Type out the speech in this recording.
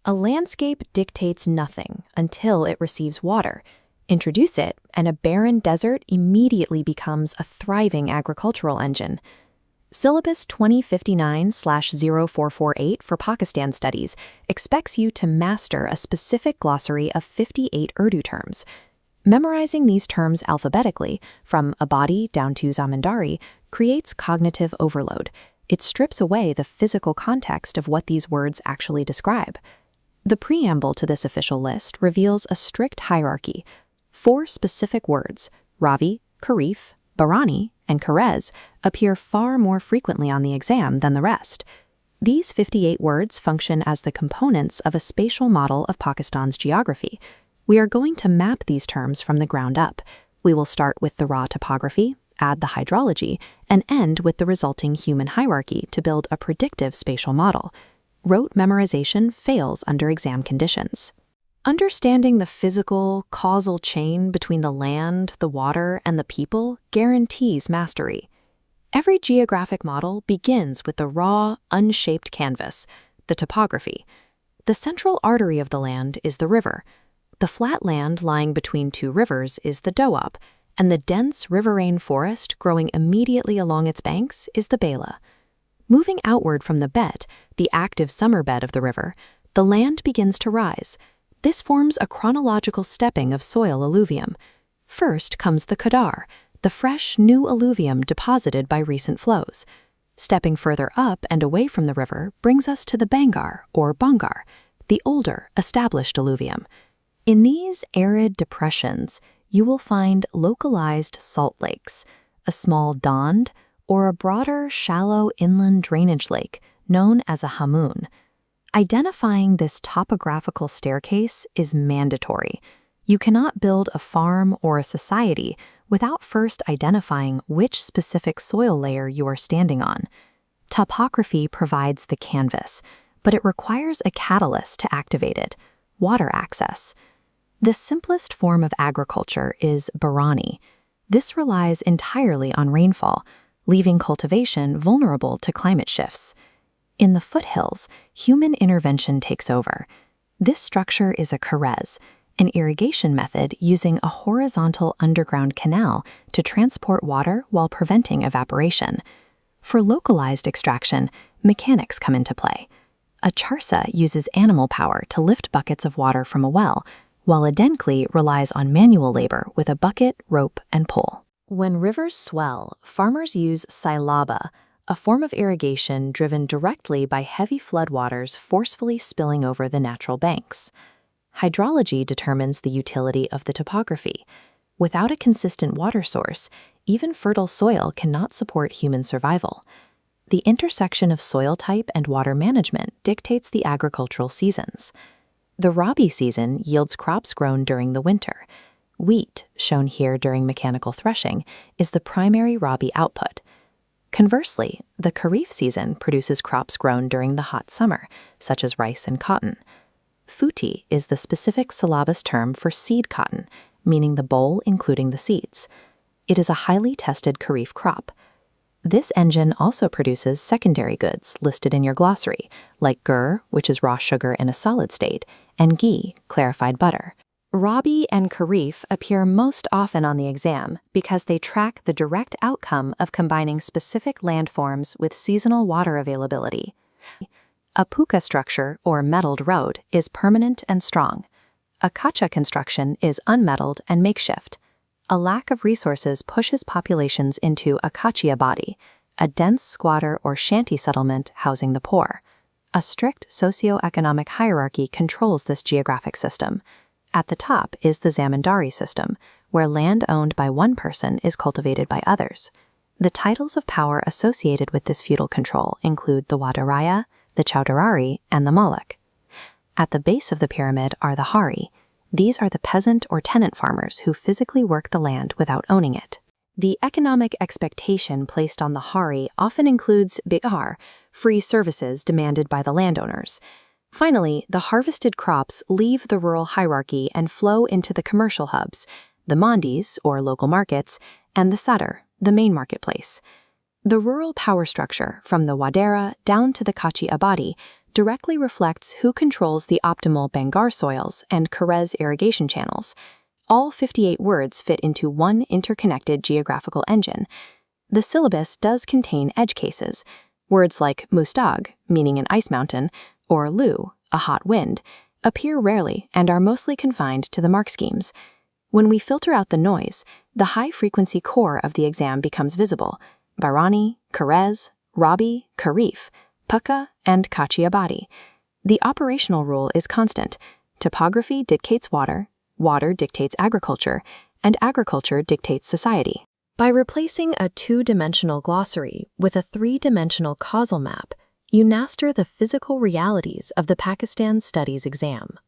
A landscape dictates nothing until it receives water. Introduce it, and a barren desert immediately becomes a thriving agricultural engine. Syllabus 2059/0448 for Pakistan Studies expects you to master a specific glossary of 58 Urdu terms. Memorizing these terms alphabetically, from Abadi down to Zamindari, creates cognitive overload. It strips away the physical context of what these words actually describe. The preamble to this official list reveals a strict hierarchy. 4 specific words, Ravi, Karif, Barani, and Karez, appear far more frequently on the exam than the rest. These 58 words function as the components of a spatial model of Pakistan's geography. We are going to map these terms from the ground up. We will start with the raw topography, add the hydrology, and end with the resulting human hierarchy to build a predictive spatial model. Rote memorization fails under exam conditions. Understanding the physical, causal chain between the land, the water, and the people guarantees mastery. Every geographic model begins with the raw, unshaped canvas, the topography. The central artery of the land is the river. The flat land lying between 2 rivers is the doab, and the dense riverine forest growing immediately along its banks is the bela. Moving outward from the bet, the active summer bed of the river, the land begins to rise. This forms a chronological stepping of soil alluvium. First comes the Kadar, the fresh, new alluvium deposited by recent flows. Stepping further up and away from the river brings us to the Bangar, or Bangar, the older, established alluvium. In these arid depressions, you will find localized salt lakes, a small dond, or a broader, shallow inland drainage lake known as a hamoon. Identifying this topographical staircase is mandatory. You cannot build a farm or a society without first identifying which specific soil layer you are standing on. Topography provides the canvas, but it requires a catalyst to activate it: water access. The simplest form of agriculture is Barani. This relies entirely on rainfall, leaving cultivation vulnerable to climate shifts. In the foothills, human intervention takes over. This structure is a karez, an irrigation method using a horizontal underground canal to transport water while preventing evaporation. For localized extraction, mechanics come into play. A charsa uses animal power to lift buckets of water from a well, while a denkli relies on manual labor with a bucket, rope, and pole. When rivers swell, farmers use sailaba, a form of irrigation driven directly by heavy floodwaters forcefully spilling over the natural banks. Hydrology determines the utility of the topography. Without a consistent water source, even fertile soil cannot support human survival. The intersection of soil type and water management dictates the agricultural seasons. The Rabi season yields crops grown during the winter. Wheat, shown here during mechanical threshing, is the primary Rabi output. Conversely, the Kharif season produces crops grown during the hot summer, such as rice and cotton. Futi is the specific syllabus term for seed cotton, meaning the boll including the seeds. It is a highly tested Kharif crop. This engine also produces secondary goods listed in your glossary, like gur, which is raw sugar in a solid state, and ghee, clarified butter. Rabi and Kharif appear most often on the exam because they track the direct outcome of combining specific landforms with seasonal water availability. A puka structure, or metalled road, is permanent and strong. A kacha construction is unmetalled and makeshift. A lack of resources pushes populations into a kachi abadi, a dense squatter or shanty settlement housing the poor. A strict socio-economic hierarchy controls this geographic system. At the top is the zamindari system, where land owned by one person is cultivated by others. The titles of power associated with this feudal control include the wadaraya, the chowdhury, and the malik. At the base of the pyramid are the hari. These are the peasant or tenant farmers who physically work the land without owning it. The economic expectation placed on the hari often includes bihar, free services demanded by the landowners. Finally, the harvested crops leave the rural hierarchy and flow into the commercial hubs, the mandis, or local markets, and the sadr, the main marketplace. The rural power structure, from the wadera down to the kachi abadi, directly reflects who controls the optimal Bangar soils and Karez irrigation channels. All 58 words fit into one interconnected geographical engine. The syllabus does contain edge cases. Words like mustag, meaning an ice mountain, or lu, a hot wind, appear rarely and are mostly confined to the mark schemes. When we filter out the noise, the high-frequency core of the exam becomes visible: Barani, Karez, Rabi, Karif, Pukka, and Kachiabadi. The operational rule is constant. Topography dictates water, water dictates agriculture, and agriculture dictates society. By replacing a two-dimensional glossary with a three-dimensional causal map, you master the physical realities of the Pakistan Studies exam.